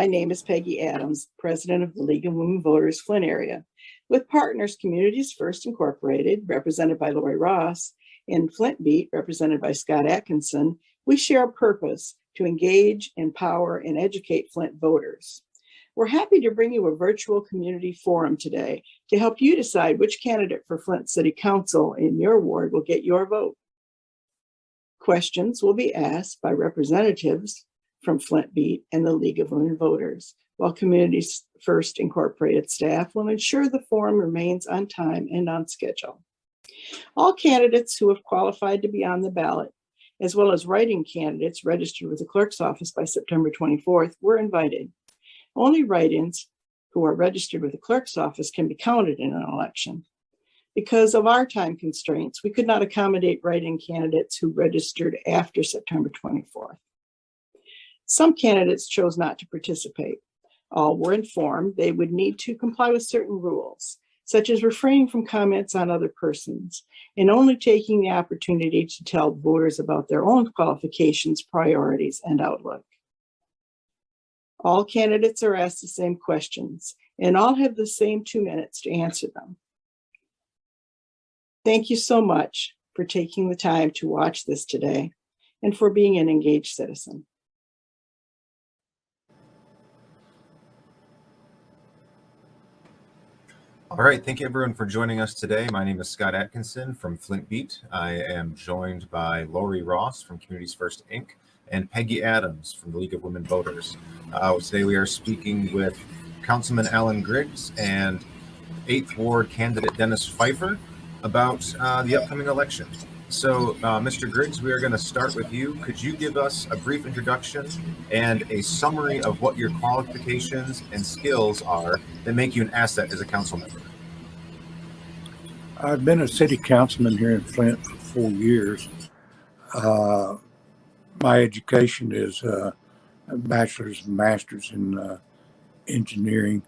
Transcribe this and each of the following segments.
My name is Peggy Adams, President of the League of Women Voters, Flint Area. With partners Communities First Incorporated, represented by Lori Ross, and Flint Beat, represented by Scott Atkinson, we share a purpose to engage, empower, and educate Flint voters. We're happy to bring you a virtual community forum today to help you decide which candidate for Flint City Council in your ward will get your vote. Questions will be asked by representatives from Flint Beat and the League of Women Voters, while Communities First Incorporated staff will ensure the forum remains on time and on schedule. All candidates who have qualified to be on the ballot, as well as write-in candidates registered with the clerk's office by September 24th, were invited. Only write-ins who are registered with the clerk's office can be counted in an election. Because of our time constraints, we could not accommodate write-in candidates who registered after September 24th. Some candidates chose not to participate. All were informed they would need to comply with certain rules, such as refraining from comments on other persons and only taking the opportunity to tell voters about their own qualifications, priorities, and outlook. All candidates are asked the same questions, and all have the same 2 minutes to answer them. Thank you so much for taking the time to watch this today and for being an engaged citizen. All right, thank you everyone for joining us today. My name is Scott Atkinson from Flint Beat. I am joined by Lori Ross from Communities First Inc. and Peggy Adams from the League of Women Voters. Today we are speaking with Councilman Alan Griggs and 8th Ward candidate Dennis Pfeiffer about the upcoming election. So, Mr. Griggs, we are going to start with you. Could you give us a brief introduction and a summary of what your qualifications and skills are that make you an asset as a council member? I've been a city councilman here in Flint for 4 years. My education is a bachelor's and master's in engineering.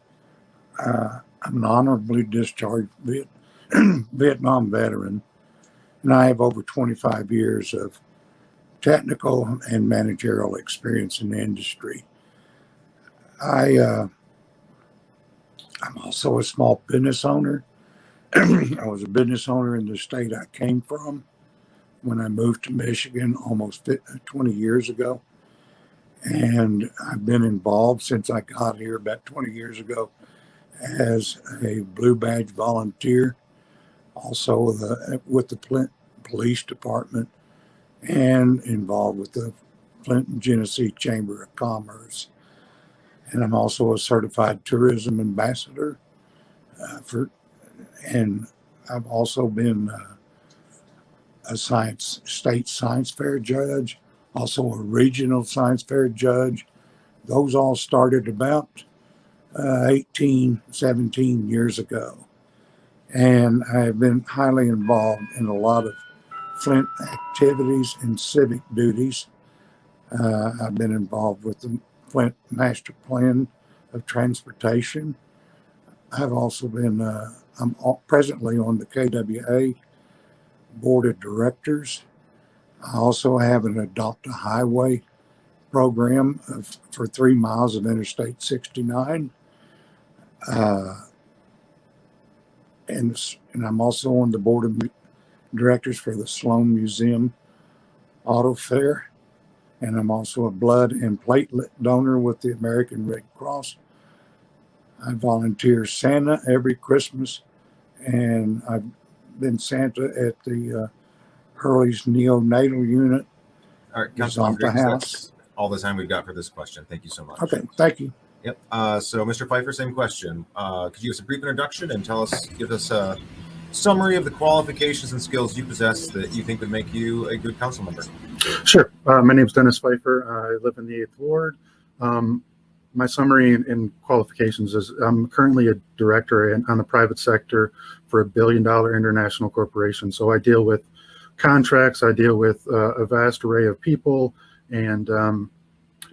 I'm an honorably discharged Vietnam veteran, and I have over 25 years of technical and managerial experience in the industry. I'm also a small business owner. I was a business owner in the state I came from when I moved to Michigan almost 20 years ago. And I've been involved since I got here about 20 years ago as a Blue Badge volunteer, also with the Flint Police Department, and involved with the Flint and Genesee Chamber of Commerce. And I'm also a certified tourism ambassador and I've also been a state science fair judge, also a regional science fair judge. Those all started about 18, 17 years ago. And I have been highly involved in a lot of Flint activities and civic duties. I've been involved with the Flint Master Plan of Transportation. I've also been, I'm presently on the KWA Board of Directors. I also have an Adopt a Highway program for 3 miles of Interstate 69. And I'm also on the Board of Directors for the Sloan Museum Auto Fair. And I'm also a blood and platelet donor with the American Red Cross. I volunteer Santa every Christmas, and I've been Santa at the Hurley's neonatal unit. All right, Councilman Griggs, that's all the time we've got for this question. Thank you so much. Okay, thank you. Yep. So, Mr. Pfeiffer, same question. Could you give us a brief introduction and give us a summary of the qualifications and skills you possess that you think would make you a good council member? Sure. My name is Dennis Pfeiffer. I live in the 8th Ward. My summary and qualifications is I'm currently a director on the private sector for $1 billion international corporation. So I deal with contracts, I deal with a vast array of people, and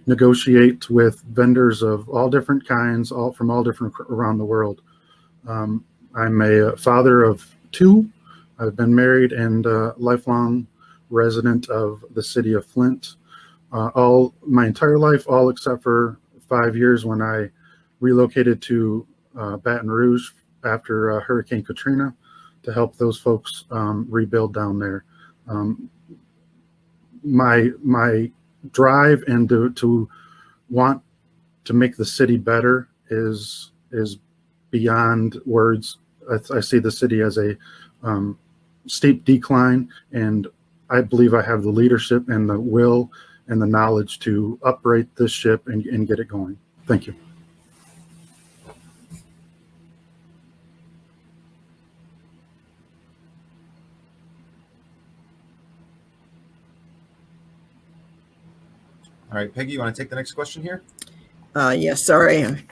negotiate with vendors of all different kinds, all from all different around the world. I'm a father of 2. I've been married and a lifelong resident of the city of Flint, all my entire life, all except for 5 years when I relocated to Baton Rouge after Hurricane Katrina to help those folks rebuild down there. My drive and to want to make the city better is beyond words. I see the city as a steep decline, and I believe I have the leadership and the will and the knowledge to upright this ship and get it going. Thank you. All right, Peggy, you want to take the next question here? Yes, sorry, I'm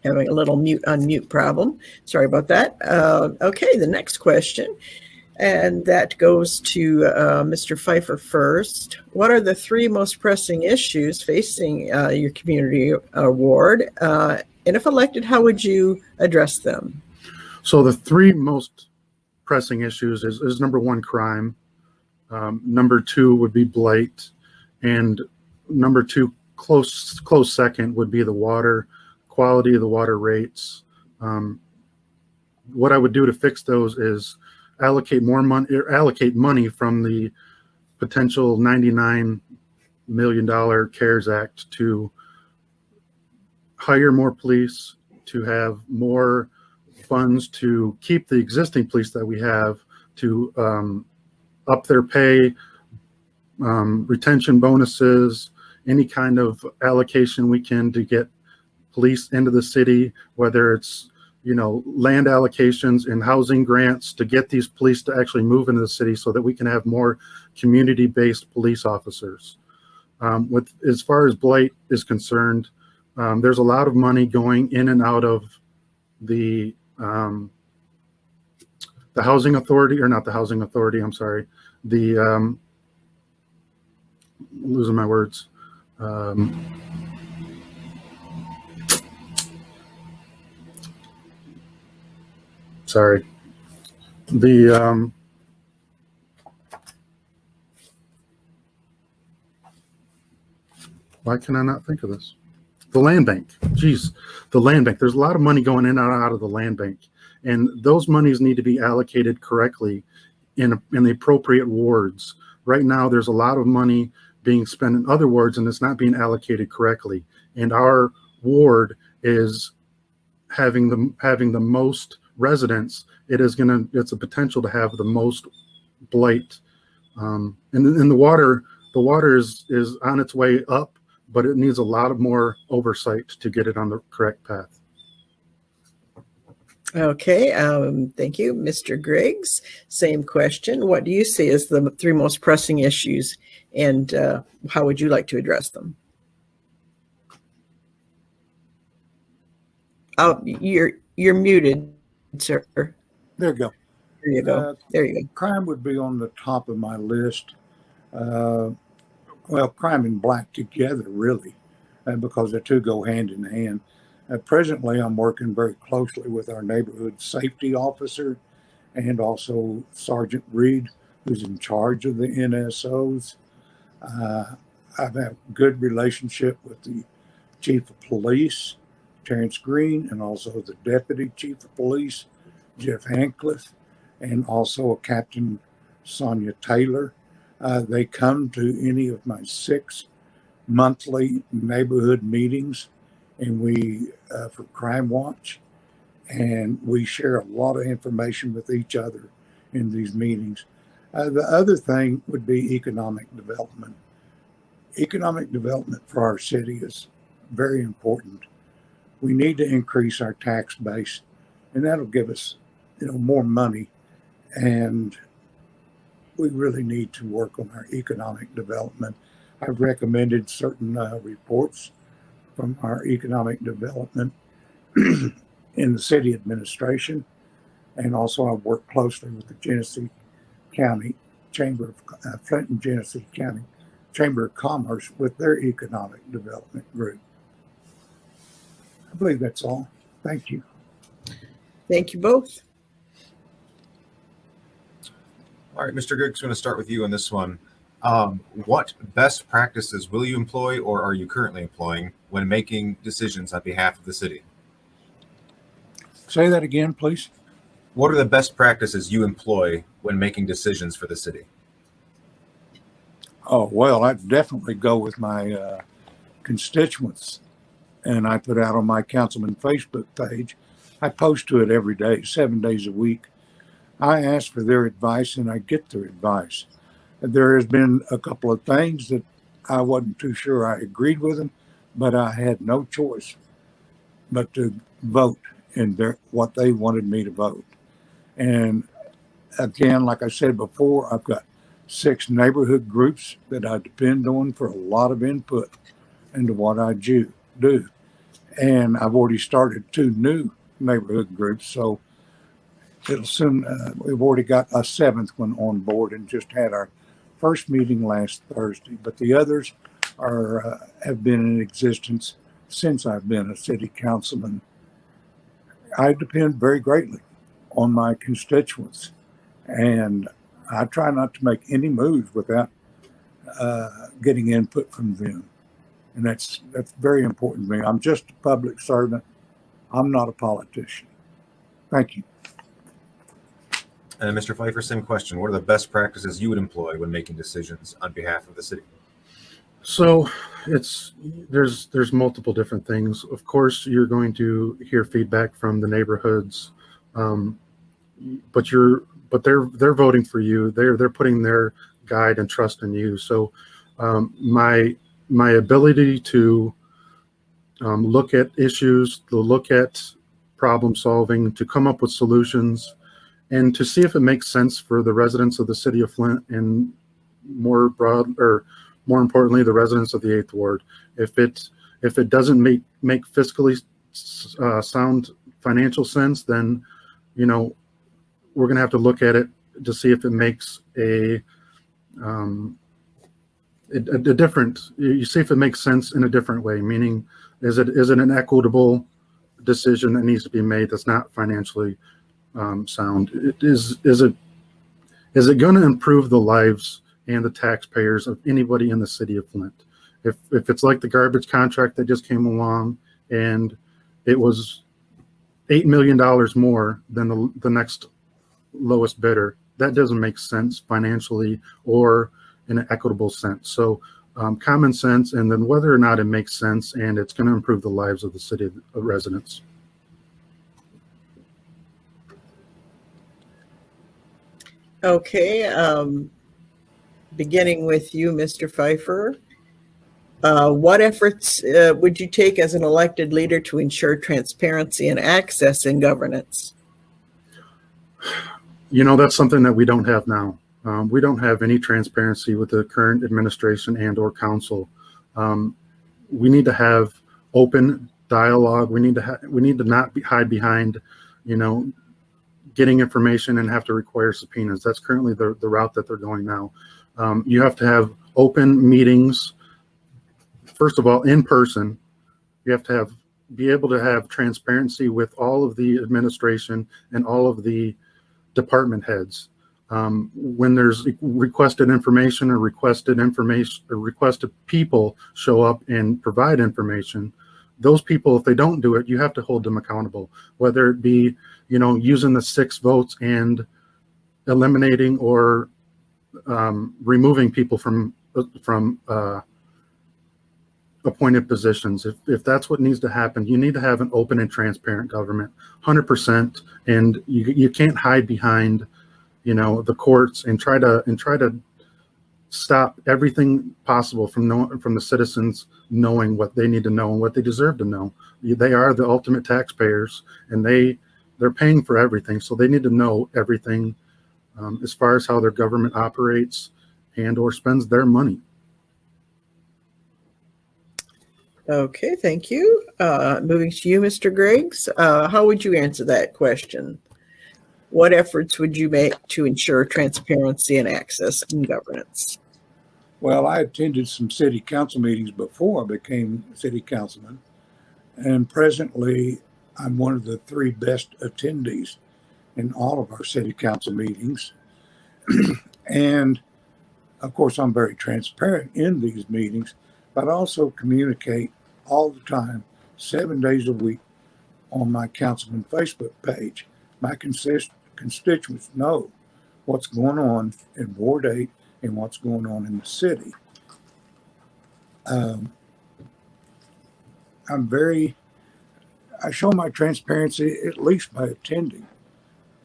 having a little unmute problem. Sorry about that. Okay, the next question, and that goes to Mr. Pfeiffer first. What are the 3 most pressing issues facing your community ward? And if elected, how would you address them? So the 3 most pressing issues is number 1, crime. Number 2 would be blight, and number 2, close second, would be the water quality, the water rates. What I would do to fix those is allocate money from the potential $99 million CARES Act to hire more police, to have more funds to keep the existing police that we have, to up their pay, retention bonuses, any kind of allocation we can to get police into the city, whether it's, land allocations and housing grants to get these police to actually move into the city so that we can have more community-based police officers. As far as blight is concerned, there's a lot of money going in and out of the housing authority, or not the housing authority, I'm sorry, losing my words. Sorry. Why can I not think of this? The land bank. Geez, the land bank. There's a lot of money going in and out of the land bank, and those monies need to be allocated correctly in the appropriate wards. Right now, there's a lot of money being spent in other wards, and it's not being allocated correctly. And our ward is having the most residents. It's a potential to have the most blight. And the water is on its way up, but it needs a lot of more oversight to get it on the correct path. Okay, thank you. Mr. Griggs, same question. What do you see as the 3 most pressing issues, and how would you like to address them? Oh, you're muted, sir. There you go. There you go. There you go. Crime would be on the top of my list. Well, crime and black together, really, because the 2 go hand in hand. Presently, I'm working very closely with our neighborhood safety officer and also Sergeant Reed, who's in charge of the NSOs. I've had a good relationship with the Chief of Police, Terrence Green, and also the Deputy Chief of Police, Jeff Hancliffe, and also Captain Sonia Taylor. They come to any of my 6 monthly neighborhood meetings, and we for Crime Watch, and we share a lot of information with each other in these meetings. The other thing would be economic development. Economic development for our city is very important. We need to increase our tax base, and that'll give us, more money. And we really need to work on our economic development. I've recommended certain reports from our economic development in the city administration, and also I've worked closely with the Genesee County Chamber of Flint and Genesee County Chamber of Commerce with their economic development group. I believe that's all. Thank you. Thank you both. All right, Mr. Griggs, I'm going to start with you on this one. What best practices will you employ or are you currently employing when making decisions on behalf of the city? Say that again, please. What are the best practices you employ when making decisions for the city? Oh, well, I'd definitely go with my constituents. And I put out on my councilman Facebook page. I post to it every day, 7 days a week. I ask for their advice and I get their advice. There has been a couple of things that I wasn't too sure I agreed with them, but I had no choice but to vote in what they wanted me to vote. And again, like I said before, I've got 6 neighborhood groups that I depend on for a lot of input into what I do. And I've already started 2 new neighborhood groups, so it'll soon, we've already got a 7th one on board and just had our first meeting last Thursday, but the others have been in existence since I've been a city councilman. I depend very greatly on my constituents, and I try not to make any moves without getting input from them. And that's very important to me. I'm just a public servant. I'm not a politician. Thank you. And Mr. Pfeiffer, same question. What are the best practices you would employ when making decisions on behalf of the city? So there's multiple different things. Of course, you're going to hear feedback from the neighborhoods, but they're voting for you. They're putting their guide and trust in you. So my ability to look at issues, to look at problem solving, to come up with solutions, and to see if it makes sense for the residents of the city of Flint and more importantly, the residents of the 8th Ward. If it doesn't make fiscally sound financial sense, then we're going to have to look at it to see if it makes a different. You see if it makes sense in a different way. Meaning, is it an equitable decision that needs to be made that's not financially sound? Is it going to improve the lives and the taxpayers of anybody in the city of Flint? If it's like the garbage contract that just came along and it was $8 million more than the next lowest bidder, that doesn't make sense financially or in an equitable sense. So common sense, and then whether or not it makes sense and it's going to improve the lives of the city residents. Okay, beginning with you, Mr. Pfeiffer. What efforts would you take as an elected leader to ensure transparency and access in governance? That's something that we don't have now. We don't have any transparency with the current administration and or council. We need to have open dialogue. We need to not hide behind, getting information and have to require subpoenas. That's currently the route that they're going now. You have to have open meetings. First of all, in person. You have to be able to have transparency with all of the administration and all of the department heads. When there's requested information or requested people show up and provide information, those people, if they don't do it, you have to hold them accountable, whether it be, using the 6 votes and eliminating or removing people from appointed positions. If that's what needs to happen, you need to have an open and transparent government, 100%. And you can't hide behind, the courts and try to stop everything possible from the citizens knowing what they need to know and what they deserve to know. They are the ultimate taxpayers, and they're paying for everything, so they need to know everything as far as how their government operates and or spends their money. Okay, thank you. Moving to you, Mr. Griggs. How would you answer that question? What efforts would you make to ensure transparency and access in governance? Well, I attended some city council meetings before I became city councilman, and presently I'm one of the 3 best attendees in all of our city council meetings. And Of course, I'm very transparent in these meetings, but I also communicate all the time, 7 days a week on my councilman Facebook page. My constituents know what's going on in Ward 8 and what's going on in the city. I show my transparency at least by attending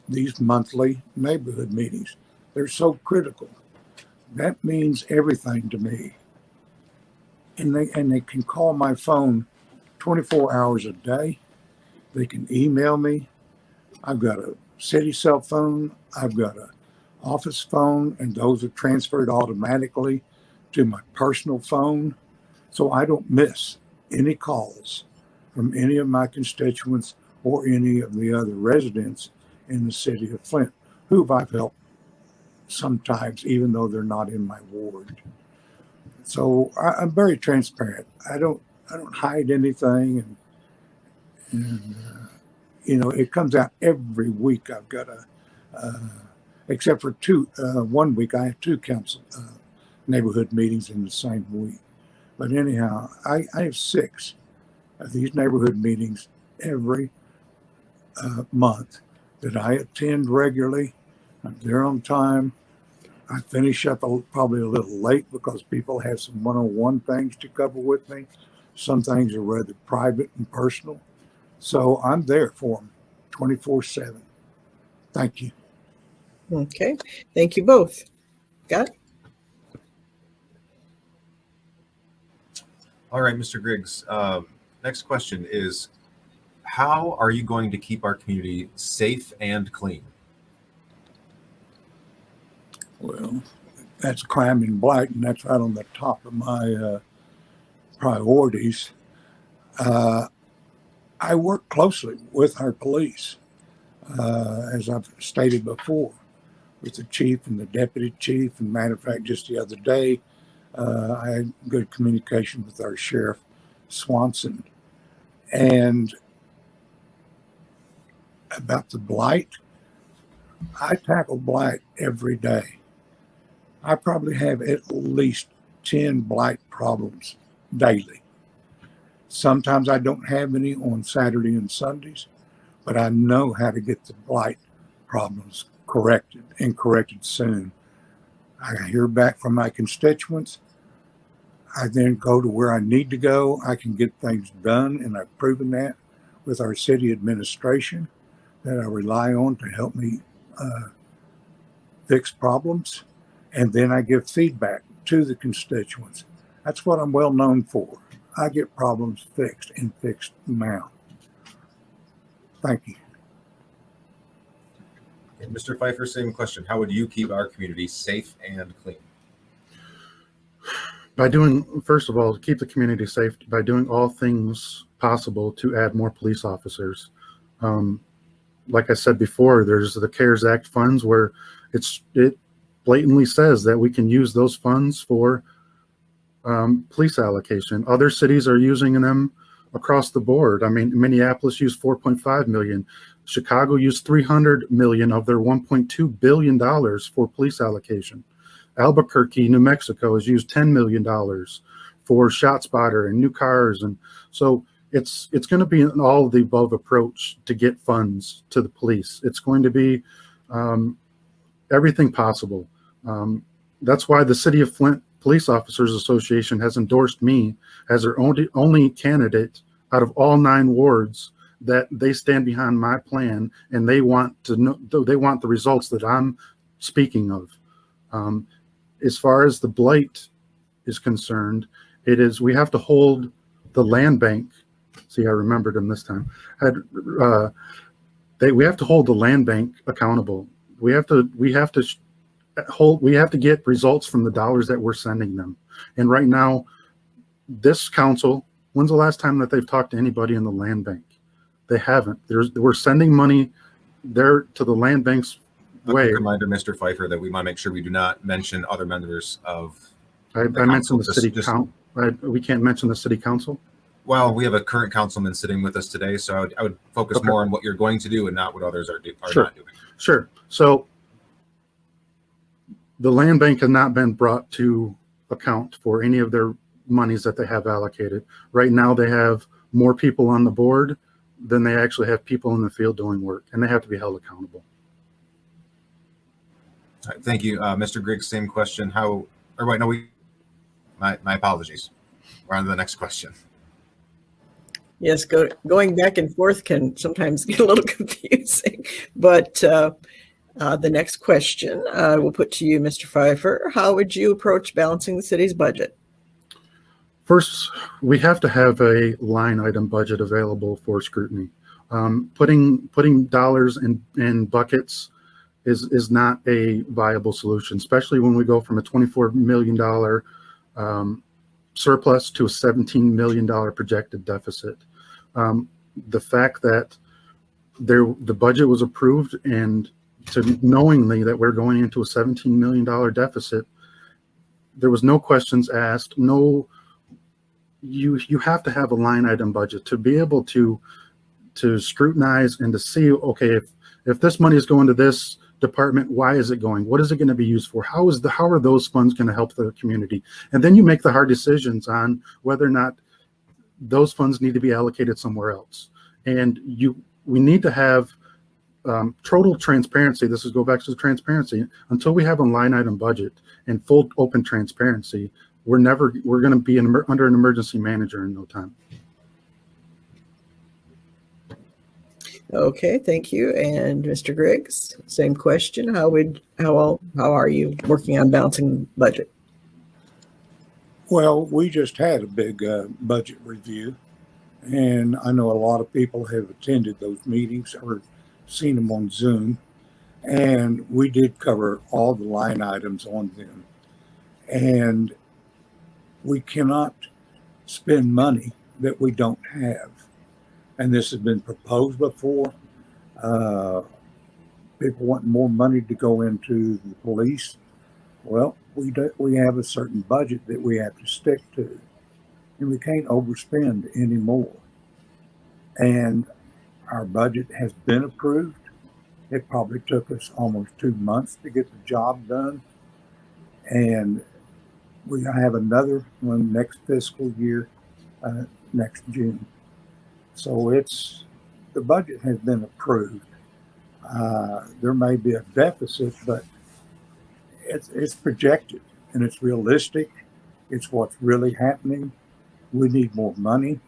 these monthly neighborhood meetings. They're so critical. That means everything to me. And they can call my phone 24 hours a day. They can email me. I've got a city cell phone. I've got an office phone, and those are transferred automatically to my personal phone. So I don't miss any calls from any of my constituents or any of the other residents in the city of Flint, who I've helped sometimes, even though they're not in my ward. So I'm very transparent. I don't hide anything, and it comes out every week. I've got except for 1 week, I have 2 council neighborhood meetings in the same week. But anyhow, I have 6 of these neighborhood meetings every month that I attend regularly. I'm there on time. I finish up probably a little late because people have some one-on-one things to cover with me. Some things are rather private and personal. So I'm there for them 24/7. Thank you. Okay. Thank you both. Scott? All right, Mr. Griggs. Next question is, how are you going to keep our community safe and clean? Well, that's crime and blight, and that's right on the top of my priorities. I work closely with our police, as I've stated before, with the chief and the deputy chief. And matter of fact, just the other day, I had good communication with our sheriff, Swanson. And about the blight, I tackle blight every day. I probably have at least 10 blight problems daily. Sometimes I don't have any on Saturday and Sundays, but I know how to get the blight problems corrected, and corrected soon. I hear back from my constituents. I then go to where I need to go. I can get things done, and I've proven that with our city administration that I rely on to help me fix problems. And then I give feedback to the constituents. That's what I'm well known for. I get problems fixed, and fixed now. Thank you. And Mr. Pfeiffer, same question. How would you keep our community safe and clean? By doing, first of all, to keep the community safe, by doing all things possible to add more police officers. Like I said before, there's the CARES Act funds where it blatantly says that we can use those funds for police allocation. Other cities are using them across the board. I mean, Minneapolis used $4.5 million. Chicago used $300 million of their $1.2 billion for police allocation. Albuquerque, New Mexico has used $10 million for ShotSpotter and new cars. And so it's going to be an all of the above approach to get funds to the police. It's going to be everything possible. That's why the City of Flint Police Officers Association has endorsed me as their only candidate out of all 9 wards, that they stand behind my plan, and they want to know, they want the results that I'm speaking of. As far as the blight is concerned, we have to hold the land bank. See, I remembered them this time. We have to hold the land bank accountable. We have to get results from the dollars that we're sending them. And right now, this council, when's the last time that they've talked to anybody in the land bank? They haven't. We're sending money there to the land banks. A quick reminder, Mr. Pfeiffer, that we want to make sure we do not mention other members of. I mentioned the city council. We can't mention the city council. Well, we have a current councilman sitting with us today, so I would focus more on what you're going to do and not what others are not doing. Sure. So the land bank has not been brought to account for any of their monies that they have allocated. Right now, they have more people on the board than they actually have people in the field doing work, and they have to be held accountable. All right, thank you, Mr. Griggs. Same question. My apologies. We're on to the next question. Yes, going back and forth can sometimes get a little confusing, but the next question I will put to you, Mr. Pfeiffer. How would you approach balancing the city's budget? First, we have to have a line item budget available for scrutiny. Putting dollars in buckets is not a viable solution, especially when we go from a $24 million surplus to a $17 million projected deficit. The fact that the budget was approved and to knowingly that we're going into a $17 million deficit, there was no questions asked. No, you have to have a line item budget to be able to scrutinize and to see, okay, if this money is going to this department, why is it going? What is it going to be used for? How are those funds going to help the community? And then you make the hard decisions on whether or not those funds need to be allocated somewhere else. And we need to have total transparency. This is go back to the transparency. Until we have a line item budget and full open transparency, we're going to be under an emergency manager in no time. Okay, thank you. And Mr. Griggs, same question. How are you working on balancing budget? Well, we just had a big budget review, and I know a lot of people have attended those meetings or seen them on Zoom, and we did cover all the line items on them. And we cannot spend money that we don't have. And this has been proposed before. People want more money to go into the police. Well, we have a certain budget that we have to stick to, and we can't overspend anymore. And our budget has been approved. It probably took us almost 2 months to get the job done. And we have another one next fiscal year, next June. So the budget has been approved. There may be a deficit, but it's projected and it's realistic. It's what's really happening. We need more money.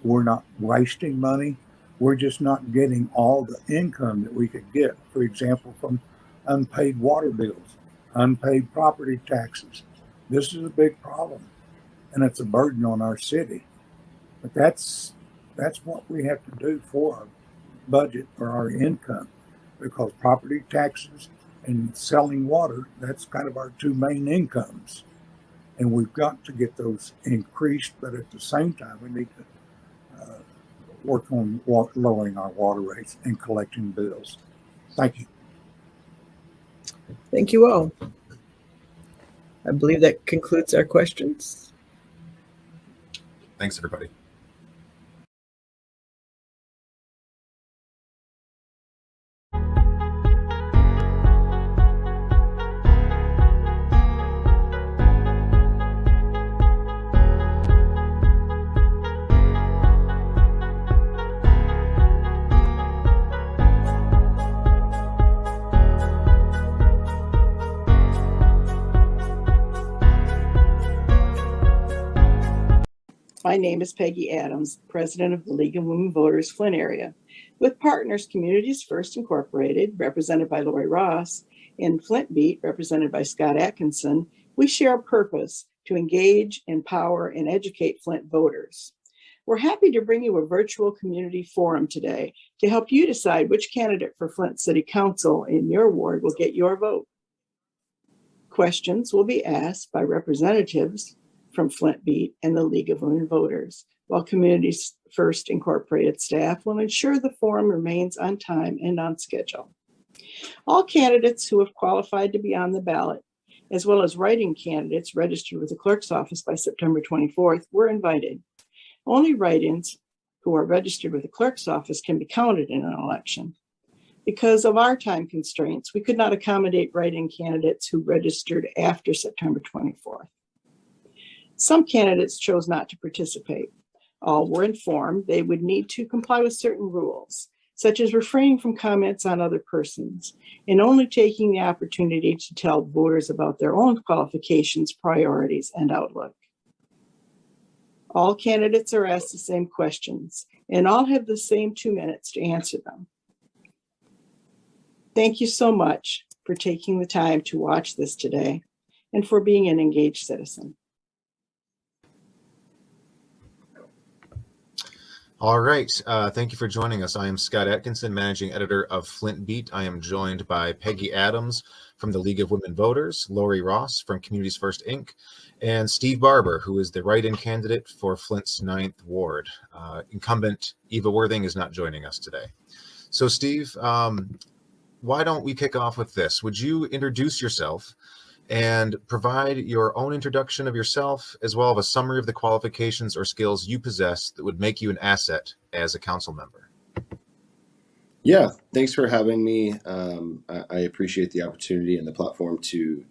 We're not wasting money. We're just not getting all the income that we could get, for example, from unpaid water bills, unpaid property taxes. This is a big problem, and it's a burden on our city. But that's what we have to do for our budget, for our income, because property taxes and selling water, that's kind of our two main incomes. And we've got to get those increased, but at the same time, we need to work on lowering our water rates and collecting bills. Thank you. Thank you all. I believe that concludes our questions. Thanks, everybody. My name is Peggy Adams, President of the League of Women Voters, Flint Area. With partners Communities First Incorporated, represented by Lori Ross, and Flint Beat, represented by Scott Atkinson, we share a purpose to engage, empower, and educate Flint voters. We're happy to bring you a virtual community forum today to help you decide which candidate for Flint City Council in your ward will get your vote. Questions will be asked by representatives from Flint Beat and the League of Women Voters, while Communities First Incorporated staff will ensure the forum remains on time and on schedule. All candidates who have qualified to be on the ballot, as well as write-in candidates registered with the clerk's office by September 24th, were invited. Only write-ins who are registered with the clerk's office can be counted in an election. Because of our time constraints, we could not accommodate write-in candidates who registered after September 24th. Some candidates chose not to participate. All were informed they would need to comply with certain rules, such as refraining from comments on other persons and only taking the opportunity to tell voters about their own qualifications, priorities, and outlook. All candidates are asked the same questions, and all have the same 2 minutes to answer them. Thank you so much for taking the time to watch this today and for being an engaged citizen. All right. Thank you for joining us. I am Scott Atkinson, Managing Editor of Flint Beat. I am joined by Peggy Adams from the League of Women Voters, Lori Ross from Communities First, Inc., and Steve Barber, who is the write-in candidate for Flint's 9th Ward. Incumbent Eva Worthing is not joining us today. So, Steve, why don't we kick off with this? Would you introduce yourself and provide your own introduction of yourself, as well as a summary of the qualifications or skills you possess that would make you an asset as a council member? Yeah, thanks for having me. I appreciate the opportunity and the platform to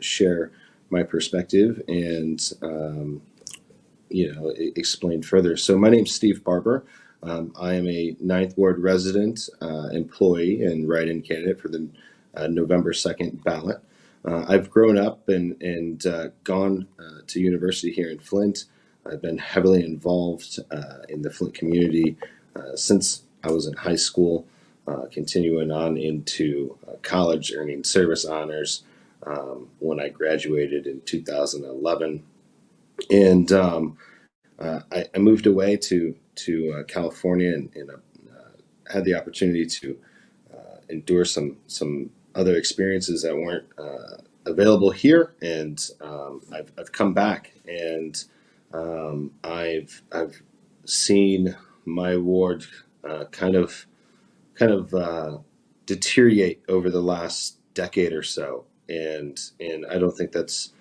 share my perspective and explain further. So my name's Steve Barber. I am a 9th Ward resident, employee, and write-in candidate for the November 2nd ballot. I've grown up and gone to university here in Flint. I've been heavily involved in the Flint community since I was in high school, continuing on into college, earning service honors when I graduated in 2011. And I moved away to California and had the opportunity to endure some other experiences that weren't available here, and I've come back, and I've seen my ward kind of deteriorate over the last decade or so, and I don't think that's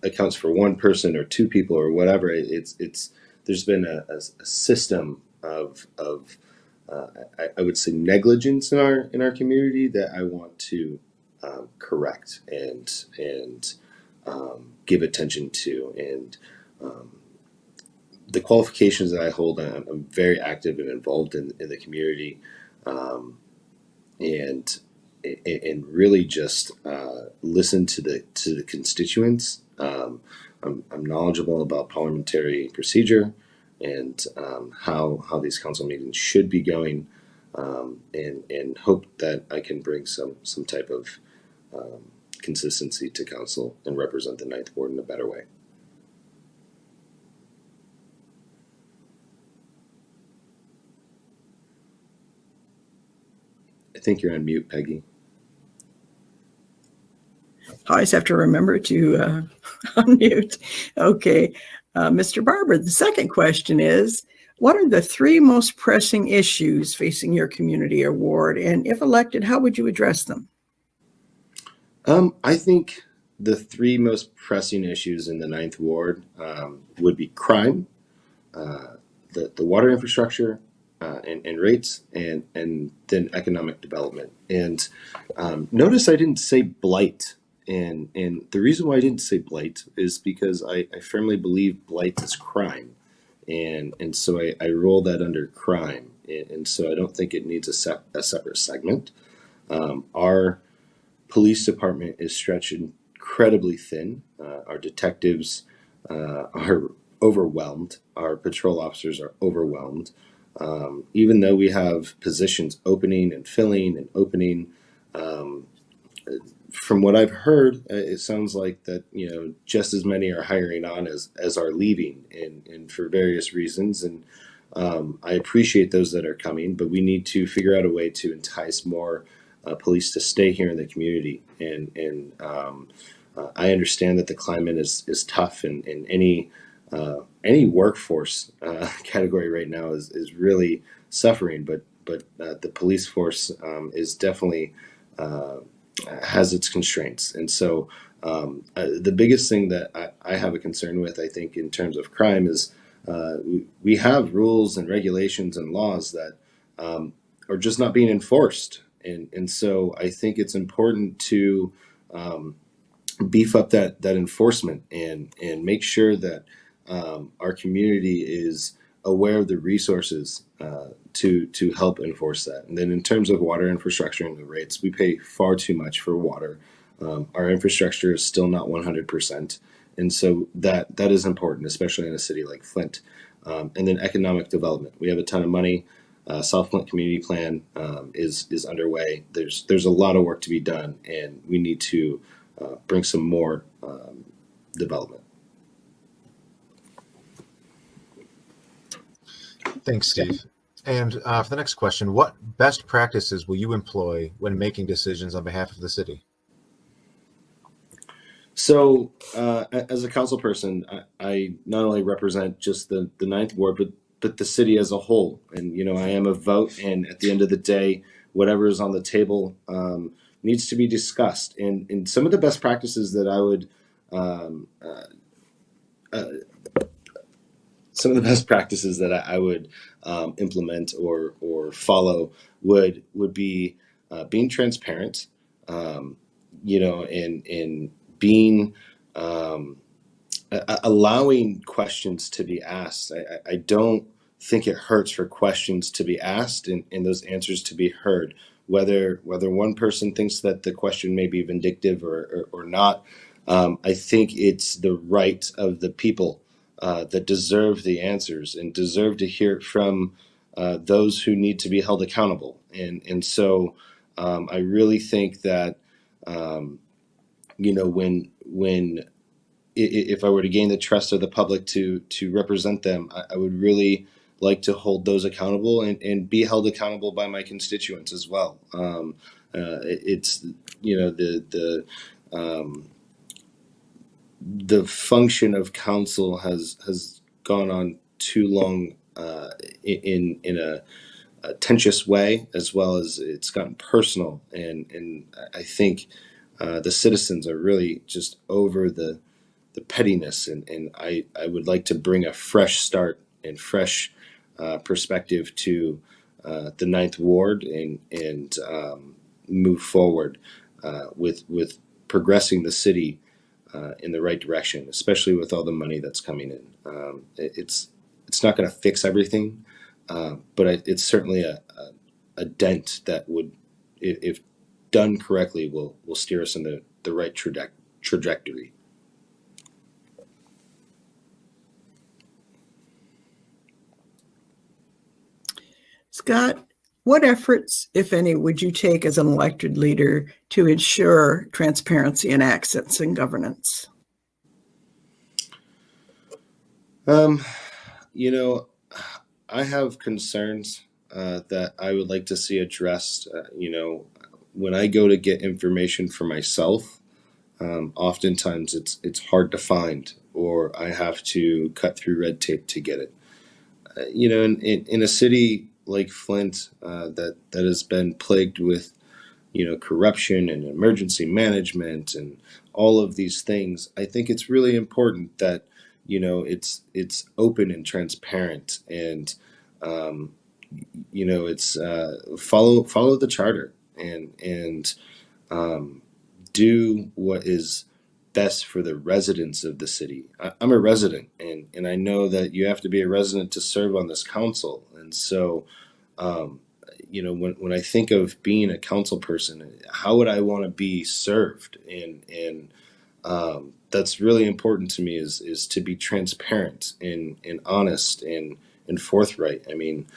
accounts for one person or two people or whatever. It's there's been a system of I would say negligence in our community that I want to correct and give attention to. And the qualifications that I hold, I'm very active and involved in the community, and really just listen to the constituents. I'm knowledgeable about parliamentary procedure and how these council meetings should be going, and hope that I can bring some type of consistency to council and represent the 9th Ward in a better way. I think you're on mute, Peggy. I always have to remember to unmute. Okay. Mr. Barber, the second question is, what are the 3 most pressing issues facing your community or ward? And if elected, how would you address them? I think the 3 most pressing issues in the 9th Ward would be crime, the water infrastructure, and rates, and then economic development. And notice I didn't say blight. And the reason why I didn't say blight is because I firmly believe blight is crime. And so I roll that under crime. And so I don't think it needs a separate segment. Our police department is stretched incredibly thin. Our detectives are overwhelmed. Our patrol officers are overwhelmed. Even though we have positions opening and filling and opening, from what I've heard, it sounds like that, just as many are hiring on as are leaving, and for various reasons. And I appreciate those that are coming, but we need to figure out a way to entice more police to stay here in the community. And I understand that the climate is tough, and any workforce category right now is really suffering. But the police force is definitely has its constraints. And so the biggest thing that I have a concern with, I think, in terms of crime is we have rules and regulations and laws that are just not being enforced. And so I think it's important to beef up that enforcement and make sure that our community is aware of the resources to help enforce that. And then in terms of water infrastructure and the rates, we pay far too much for water. Our infrastructure is still not 100%. And so that is important, especially in a city like Flint. And then economic development. We have a ton of money. South Flint Community Plan is underway. There's a lot of work to be done, and we need to bring some more development. Thanks, Steve. And for the next question, what best practices will you employ when making decisions on behalf of the city? So, as a council person, I not only represent just the Ninth Ward, but the city as a whole. And I am a vote, and at the end of the day, whatever is on the table needs to be discussed. And some of the best practices that I would implement or follow would be being transparent, and being allowing questions to be asked. I don't think it hurts for questions to be asked and those answers to be heard, whether one person thinks that the question may be vindictive or not. I think it's the right of the people that deserve the answers and deserve to hear from those who need to be held accountable. And so I really think that when if I were to gain the trust of the public to represent them, I would really like to hold those accountable and be held accountable by my constituents as well. It's the function of council has gone on too long in a tenuous way, as well as it's gotten personal, and I think the citizens are really just over the pettiness, and I would like to bring a fresh start and fresh perspective to the Ninth Ward and move forward with progressing the city in the right direction, especially with all the money that's coming in. It's not going to fix everything, but it's certainly a dent that would, if done correctly, will steer us in the right trajectory. Scott, what efforts, if any, would you take as an elected leader to ensure transparency and access in governance? I have concerns that I would like to see addressed. When I go to get information for myself, oftentimes it's hard to find, or I have to cut through red tape to get it. In a city like Flint that has been plagued with corruption and emergency management and all of these things, I think it's really important that it's open and transparent, and it's follow the charter and do what is best for the residents of the city. I'm a resident, and I know that you have to be a resident to serve on this council. And so, when I think of being a council person, how would I want to be served? And that's really important to me is to be transparent and honest and forthright. I mean,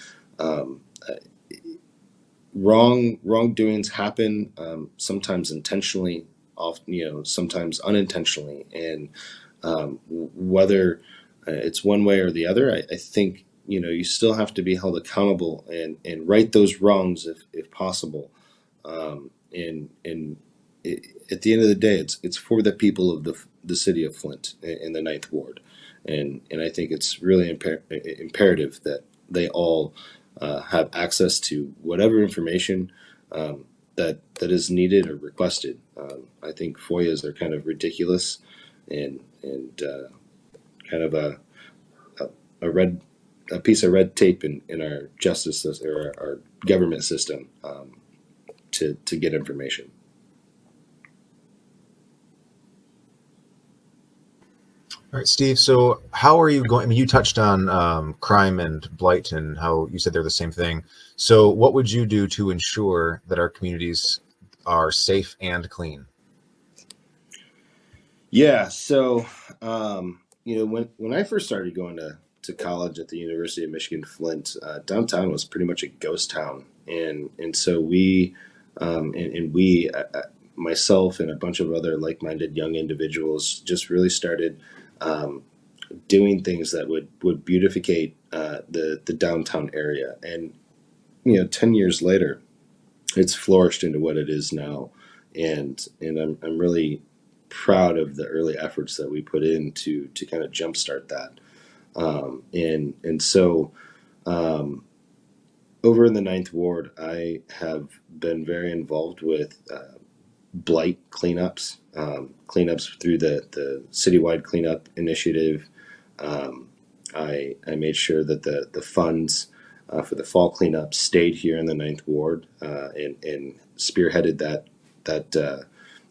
wrongdoings happen, sometimes intentionally, often, sometimes unintentionally, and whether it's one way or the other, I think you still have to be held accountable and right those wrongs if possible. And at the end of the day, it's for the people of the city of Flint in the Ninth Ward, and I think it's really imperative that they all have access to whatever information that is needed or requested. I think FOIAs are kind of ridiculous and kind of a red a piece of red tape in our justice system, or our government system, to get information. All right, Steve. So how are you going? I mean, you touched on crime and blight and how you said they're the same thing. So what would you do to ensure that our communities are safe and clean? Yeah. So, when I first started going to college at the University of Michigan Flint, downtown was pretty much a ghost town, and so we, myself and a bunch of other like-minded young individuals, just really started doing things that would beautificate the downtown area. And 10 years later, it's flourished into what it is now, and I'm really proud of the early efforts that we put in to kind of jumpstart that. So over in the Ninth Ward, I have been very involved with blight cleanups, cleanups through the citywide cleanup initiative. I made sure that the funds for the fall cleanup stayed here in the Ninth Ward, and spearheaded that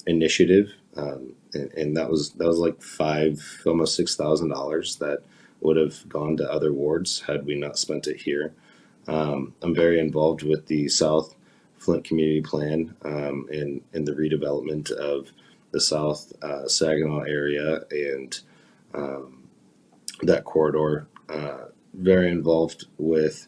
initiative. And that was like almost $6,000 that would have gone to other wards had we not spent it here. I'm very involved with the South Flint Community Plan, and the redevelopment of the South Saginaw area and that corridor. Very involved with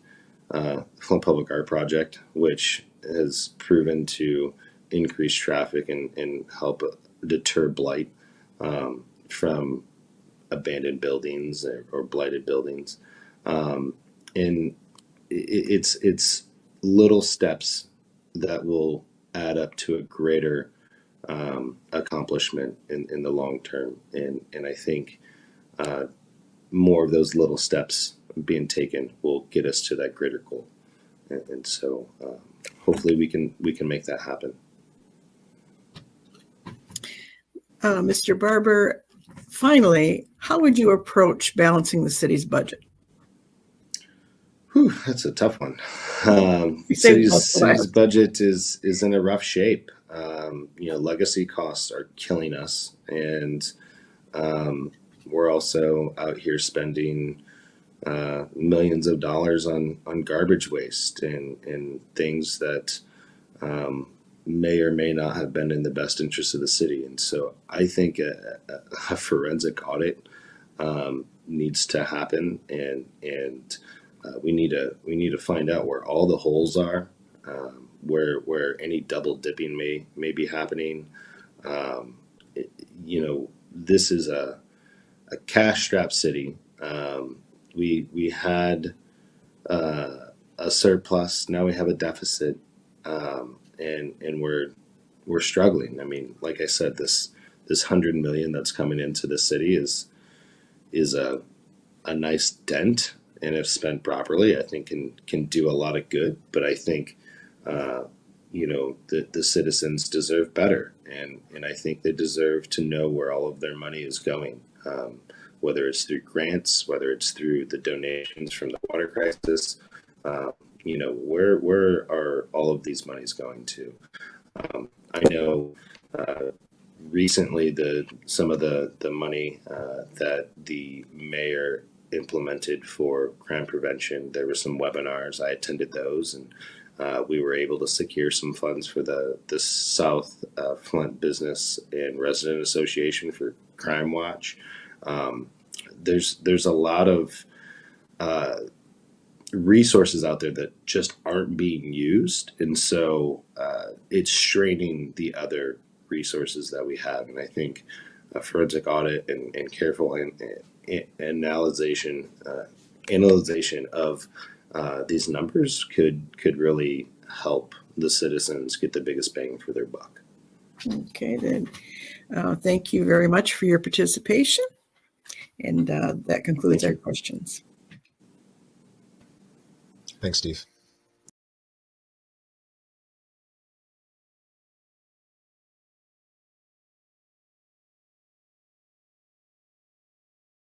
Flint Public Art Project, which has proven to increase traffic and help deter blight from abandoned buildings or blighted buildings. And it's little steps that will add up to a greater accomplishment in the long term. And I think more of those little steps being taken will get us to that greater goal. And so hopefully we can make that happen. Mr. Barber, finally, how would you approach balancing the city's budget? Whew, that's a tough one. You saved City's budget is in a rough shape. Legacy costs are killing us, and we're also out here spending millions of dollars on garbage waste and things that may or may not have been in the best interest of the city. And so I think a forensic audit needs to happen, and we need to find out where all the holes are, where any double dipping may be happening. This is a cash-strapped city. We had a surplus. Now we have a deficit, and we're struggling. I mean, like I said, this $100 million that's coming into the city is a nice dent, and if spent properly, I think can do a lot of good. But I think the citizens deserve better, and I think they deserve to know where all of their money is going. Whether it's through grants, whether it's through the donations from the water crisis, where are all of these monies going to? I know recently some of the money that the mayor implemented for crime prevention, there were some webinars. I attended those, and we were able to secure some funds for the South Flint Business and Resident Association for Crime Watch. There's a lot of resources out there that just aren't being used, and so it's straining the other resources that we have. And I think a forensic audit and careful analyzation of these numbers could really help the citizens get the biggest bang for their buck. Okay, then. Thank you very much for your participation. And that concludes our questions. Thanks, Steve.